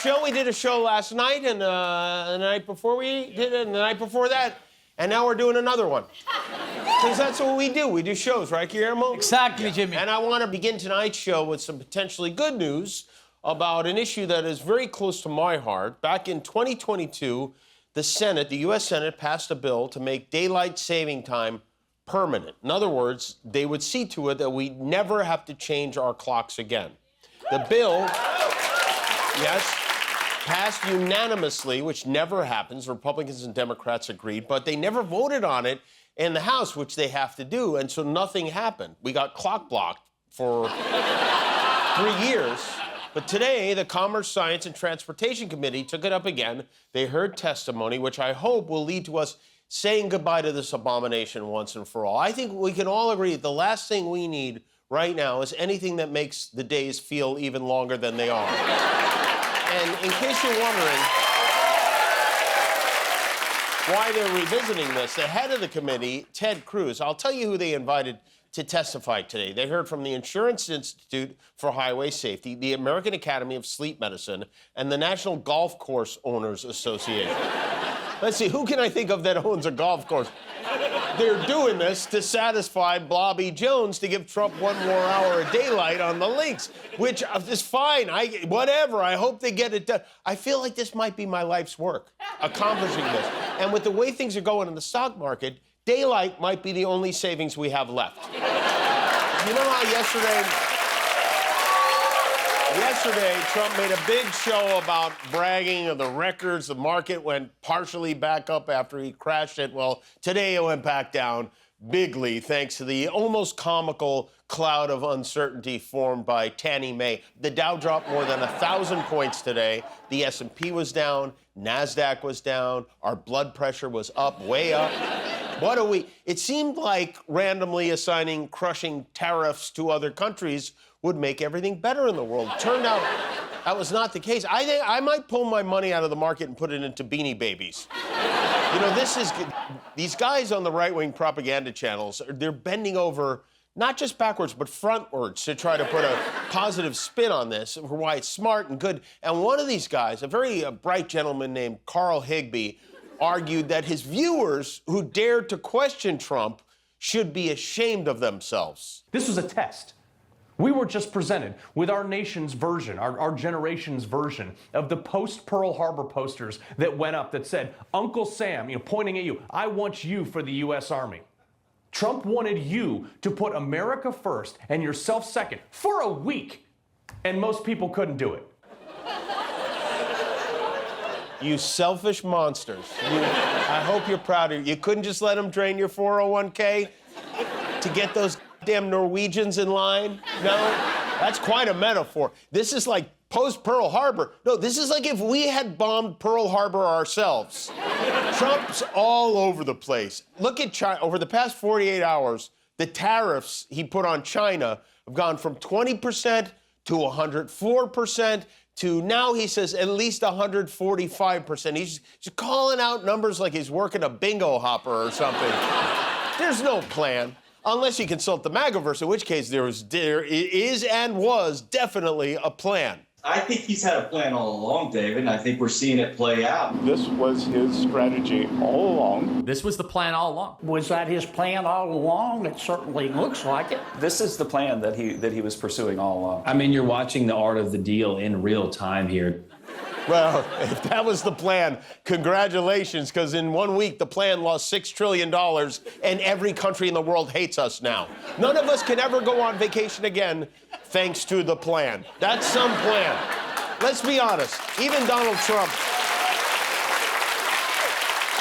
show. We did a show last night, and the night before we did it, and the night before that. And now we're doing another one. Because that's what we do. We do shows, right, Guillermo? Exactly, Jimmy. And I want to begin tonight's show with some potentially good news about an issue that is very close to my heart. Back in 2022, the Senate, the U.S. Senate, passed a bill to make daylight saving time permanent. In other words, they would see to it that we never have to change our clocks again. The bill, yes, passed unanimously, which never happens. Republicans and Democrats agreed, but they never voted on it in the House, which they have to do, and so nothing happened. We got clock blocked for 3 years. But today, the Commerce, Science, and Transportation Committee took it up again. They heard testimony, which I hope will lead to us saying goodbye to this abomination once and for all. I think we can all agree that the last thing we need right now is anything that makes the days feel even longer than they are. And in case you're wondering why they're revisiting this, the head of the committee, Ted Cruz, I'll tell you who they invited to testify today. They heard from the Insurance Institute for Highway Safety, the American Academy of Sleep Medicine, and the National Golf Course Owners Association. Let's see, who can I think of that owns a golf course? They're doing this to satisfy Blobby Jones to give Trump one more hour of daylight on the links, which is fine. Whatever. I hope they get it done. I feel like this might be my life's work, accomplishing this. And with the way things are going in the stock market, daylight might be the only savings we have left. You know how yesterday, Trump made a big show about bragging of the records. The market went partially back up after he crashed it. Well, today it went back down bigly thanks to the almost comical cloud of uncertainty formed by Tanny May. The Dow dropped more than 1,000 points today. The S&P was down. NASDAQ was down. Our blood pressure was up, way up. It seemed like randomly assigning crushing tariffs to other countries would make everything better in the world. Turned out that was not the case. I think I might pull my money out of the market and put it into Beanie Babies. You know, these guys on the right-wing propaganda channels, they're bending over not just backwards, but frontwards to try to put a positive spin on this, for why it's smart and good. And one of these guys, a very bright gentleman named Carl Higbie, argued that his viewers who dared to question Trump should be ashamed of themselves. This was a test. We were just presented with our nation's version, our generation's version of the post-Pearl Harbor posters that went up that said, Uncle Sam, pointing at you, I want you for the U.S. Army. Trump wanted you to put America first and yourself second for a week, and most people couldn't do it. You selfish monsters. I hope you're proud of you. You couldn't just let them drain your 401k to get those damn Norwegians in line? No? That's quite a metaphor. This is like post-Pearl Harbor. No, this is like if we had bombed Pearl Harbor ourselves. Trump's all over the place. Look at China. Over the past 48 hours, the tariffs he put on China have gone from 20% to 104%. To now, he says, at least 145%. He's calling out numbers like he's working a bingo hopper or something. There's no plan, unless you consult the MAGA-verse, in which case there is and was definitely a plan. I think he's had a plan all along, David, and I think we're seeing it play out. This was his strategy all along. This was the plan all along. Was that his plan all along? It certainly looks like it. This is the plan that he was pursuing all along. I mean, you're watching the art of the deal in real time here. Well, if that was the plan, congratulations, because in 1 week, the plan lost $6 trillion, and every country in the world hates us now. None of us can ever go on vacation again, thanks to the plan. That's some plan. Let's be honest, even Donald Trump,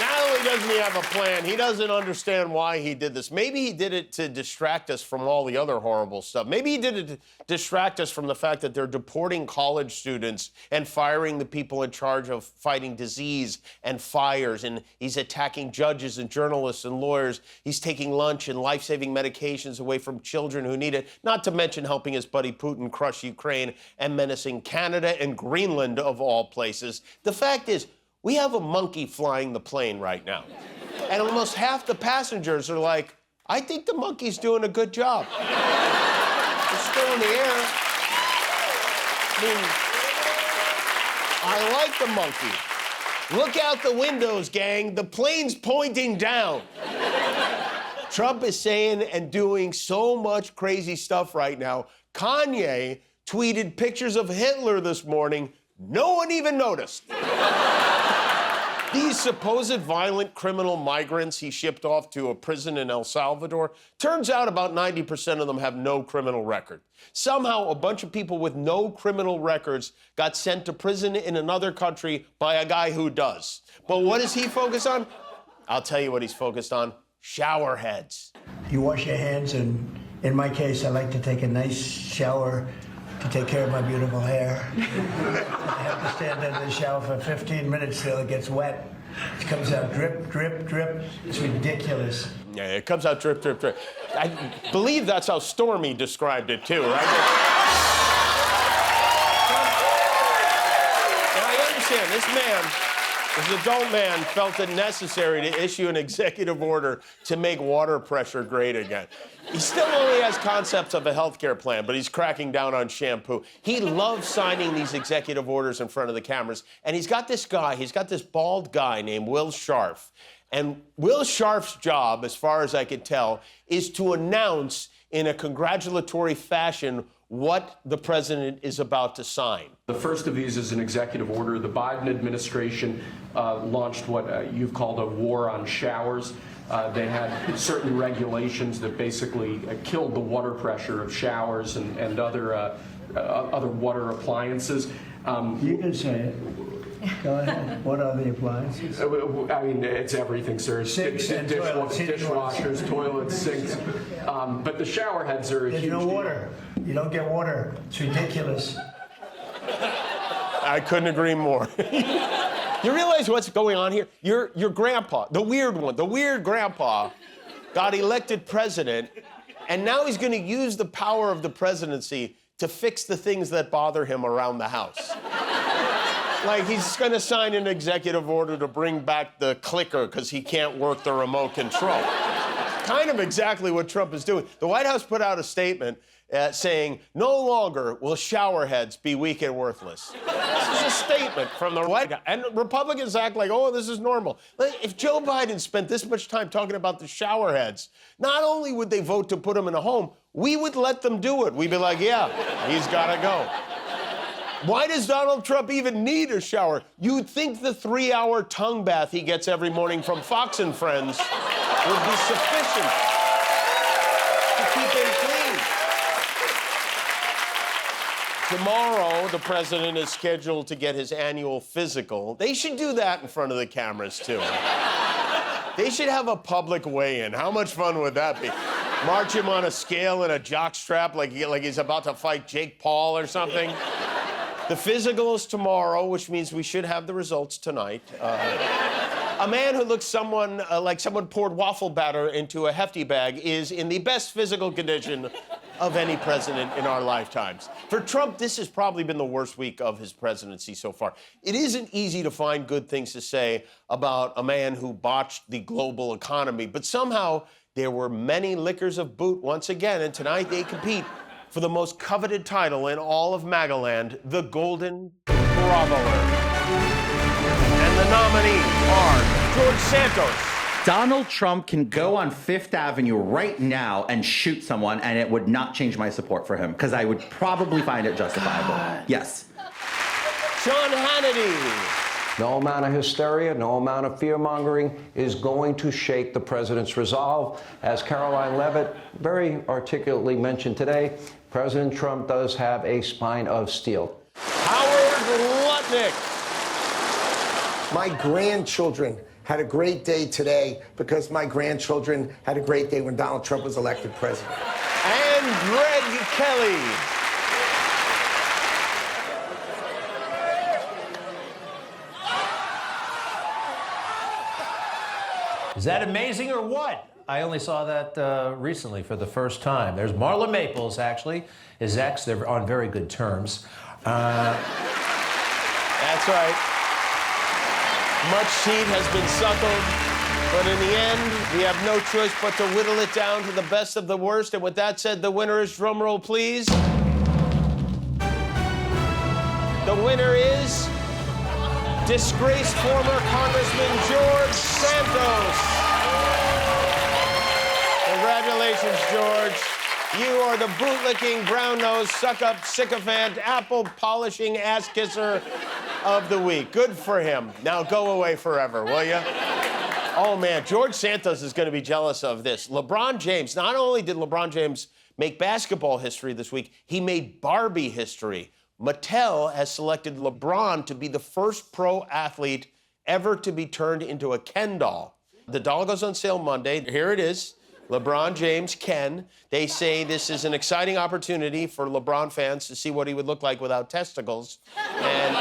not only doesn't he have a plan, he doesn't understand why he did this. Maybe he did it to distract us from all the other horrible stuff. Maybe he did it to distract us from the fact that they're deporting college students and firing the people in charge of fighting disease and fires, and he's attacking judges and journalists and lawyers. He's taking lunch and life-saving medications away from children who need it, not to mention helping his buddy Putin crush Ukraine and menacing Canada and Greenland, of all places. The fact is, we have a monkey flying the plane right now. And almost half the passengers are like, I think the monkey's doing a good job. It's still in the air. I mean, I like the monkey. Look out the windows, gang. The plane's pointing down. Trump is saying and doing so much crazy stuff right now. Kanye tweeted pictures of Hitler this morning. No one even noticed. These supposed violent criminal migrants he shipped off to a prison in El Salvador, turns out about 90% of them have no criminal record. Somehow, a bunch of people with no criminal records got sent to prison in another country by a guy who does. But what does he focus on? I'll tell you what he's focused on. Showerheads. You wash your hands, and in my case, I like to take a nice shower to take care of my beautiful hair. I have to stand under the shower for 15 minutes till it gets wet. It comes out drip, drip, drip. It's ridiculous. Yeah, it comes out drip, drip, drip. I believe that's how Stormy described it, too, right? Now, I understand, this adult man, felt it necessary to issue an executive order to make water pressure great again. He still only has concepts of a healthcare plan, but he's cracking down on shampoo. He loves signing these executive orders in front of the cameras, and he's got this bald guy named Will Scharf. And Will Scharf's job, as far as I could tell, is to announce in a congratulatory fashion what the president is about to sign. The first of these is an executive order. The Biden administration launched what you've called a war on showers. They had certain regulations that basically killed the water pressure of showers and other water appliances. You can say it. Go ahead. What are the appliances? I mean, it's everything, sir. Sinks and toilets. Dishwashers, toilets, sinks. But the shower heads are a huge There's no deal. water. You don't get water. It's ridiculous. I couldn't agree more. You realize what's going on here? Your grandpa, the weird grandpa, got elected president, and now he's going to use the power of the presidency to fix the things that bother him around the house. Like, he's going to sign an executive order to bring back the clicker because he can't work the remote control. Kind of exactly what Trump is doing. The White House put out a statement saying, no longer will showerheads be weak and worthless. This is a statement from the White House. And Republicans act like, oh, this is normal. Like, if Joe Biden spent this much time talking about the showerheads, not only would they vote to put him in a home, we would let them do it. We'd be like, yeah, he's got to go. Why does Donald Trump even need a shower? You'd think the 3-hour tongue bath he gets every morning from Fox and Friends would be sufficient to keep him clean. Tomorrow, the president is scheduled to get his annual physical. They should do that in front of the cameras, too. They should have a public weigh-in. How much fun would that be? March him on a scale and a jockstrap like he's about to fight Jake Paul or something. The physical is tomorrow, which means we should have the results tonight. A man who looks like someone poured waffle batter into a hefty bag is in the best physical condition of any president in our lifetimes. For Trump, this has probably been the worst week of his presidency so far. It isn't easy to find good things to say about a man who botched the global economy, but somehow there were many lickers of boot once again, and tonight they compete for the most coveted title in all of MAGA-land, the Golden Groveler. And the nominees are George Santos. Donald Trump can go on Fifth Avenue right now and shoot someone, and it would not change my support for him, because I would probably find it justifiable. Yes. Sean Hannity. No amount of hysteria, no amount of fear-mongering is going to shake the president's resolve. As Caroline Leavitt very articulately mentioned today, President Trump does have a spine of steel. Howard Lutnick. My grandchildren had a great day today because my grandchildren had a great day when Donald Trump was elected president. And Greg Kelly. Is that amazing or what? I only saw that recently for the first time. There's Marla Maples, actually, his ex. They're on very good terms. That's right. Much seed has been suckled, but in the end, we have no choice but to whittle it down to the best of the worst. And with that said, the winner is, drumroll please. The winner is disgraced former Congressman George Santos. Congratulations, George. You are the bootlicking, brown-nosed, suck-up, sycophant, apple-polishing ass-kisser of the week. Good for him. Now go away forever, will you? Oh, man, George Santos is going to be jealous of this. LeBron James, not only did LeBron James make basketball history this week, he made Barbie history. Mattel has selected LeBron to be the first pro athlete ever to be turned into a Ken doll. The doll goes on sale Monday. Here it is, LeBron James Ken. They say this is an exciting opportunity for LeBron fans to see what he would look like without testicles. And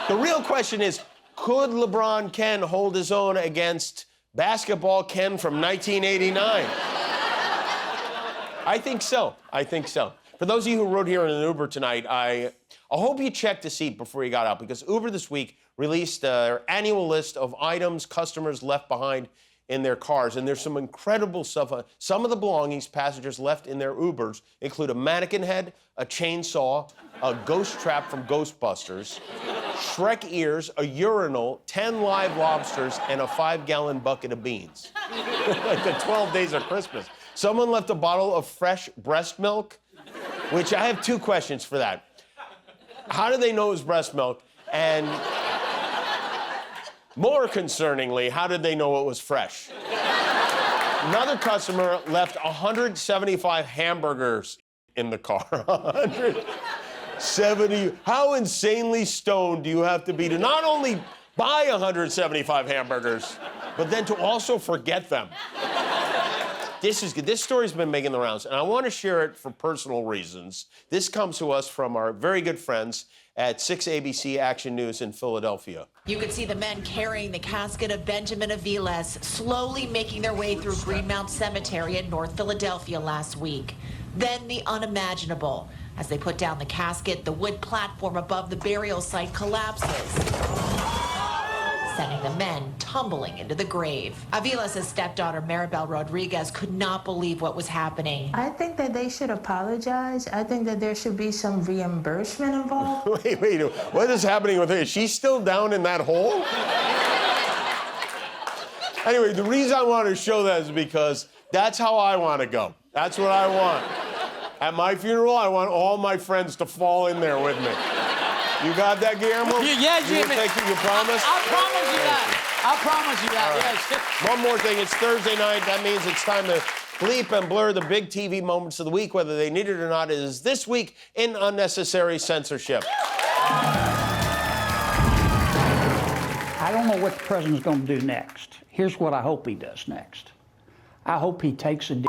the real question is, could LeBron Ken hold his own against basketball Ken from 1989? I think so. I think so. For those of you who rode here in an Uber tonight, I hope you checked the seat before you got out, because Uber this week released their annual list of items customers left behind in their cars, and there's some incredible stuff. Some of the belongings passengers left in their Ubers include a mannequin head, a chainsaw, a ghost trap from Ghostbusters, Shrek ears, a urinal, 10 live lobsters, and a 5-gallon bucket of beans. Like the 12 days of Christmas. Someone left a bottle of fresh breast milk, which I have 2 questions for that. How did they know it was breast milk? And more concerningly, how did they know it was fresh? Another customer left 175 hamburgers in the car. 170. How insanely stoned do you have to be to not only buy 175 hamburgers, but then to also forget them? This is good. This story's been making the rounds, and I want to share it for personal reasons. This comes to us from our very good friends at 6 ABC Action News in Philadelphia. You could see the men carrying the casket of Benjamin Aviles slowly making their way through Greenmount Cemetery in North Philadelphia last week. Then the unimaginable. As they put down the casket, the wood platform above the burial site collapses, sending the men tumbling into the grave. Aviles' stepdaughter, Maribel Rodriguez, could not believe what was happening. I think that they should apologize. I think that there should be some reimbursement involved. Wait, what is happening with her? Is she still down in that hole? Anyway, the reason I want to show that is because that's how I want to go. That's what I want. At my funeral, I want all my friends to fall in there with me. You got that, Guillermo? Yeah, Jimmy. You promise? I'll promise you that. I'll promise you that, yes. One more thing, it's Thursday night. That means it's time to bleep and blur the big TV moments of the week, whether they need it or not. It is This Week in Unnecessary Censorship. I don't know what the president's going to do next. Here's what I hope he does next. I hope he takes a d.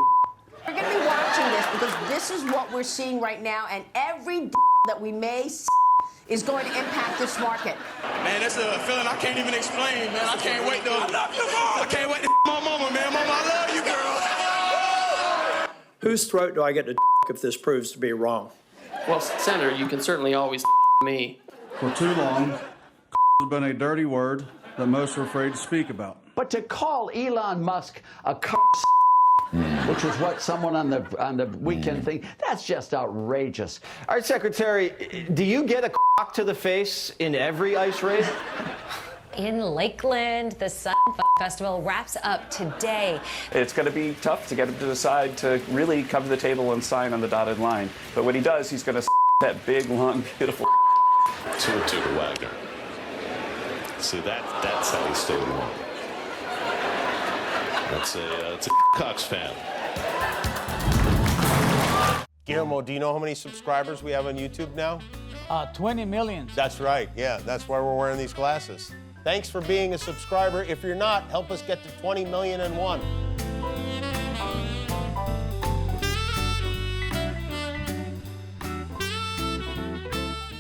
We're going to be watching this because this is what we're seeing right now, and every d that we may see is going to impact this market. Man, that's a feeling I can't even explain, man. I can't wait to... I love you, Mom! I can't wait to my mama, man. Mama, I love you, girl! Whose throat do I get to if this proves to be wrong? Well, Senator, you can certainly always me. For too long, has been a dirty word that most are afraid to speak about. But to call Elon Musk a which was what someone on the weekend thing, that's just outrageous. All right, Secretary, do you get a to the face in every ice raid? In Lakeland, the Sun Festival wraps up today. It's going to be tough to get him to decide to really come to the table and sign on the dotted line. But when he does, he's going to that big, long, beautiful to Wagner. See, that's how he stayed warm. It's a Cox fan. Guillermo, do you know how many subscribers we have on YouTube now? 20 million. That's right, yeah, that's why we're wearing these glasses. Thanks for being a subscriber. If you're not, help us get to 20,000,001.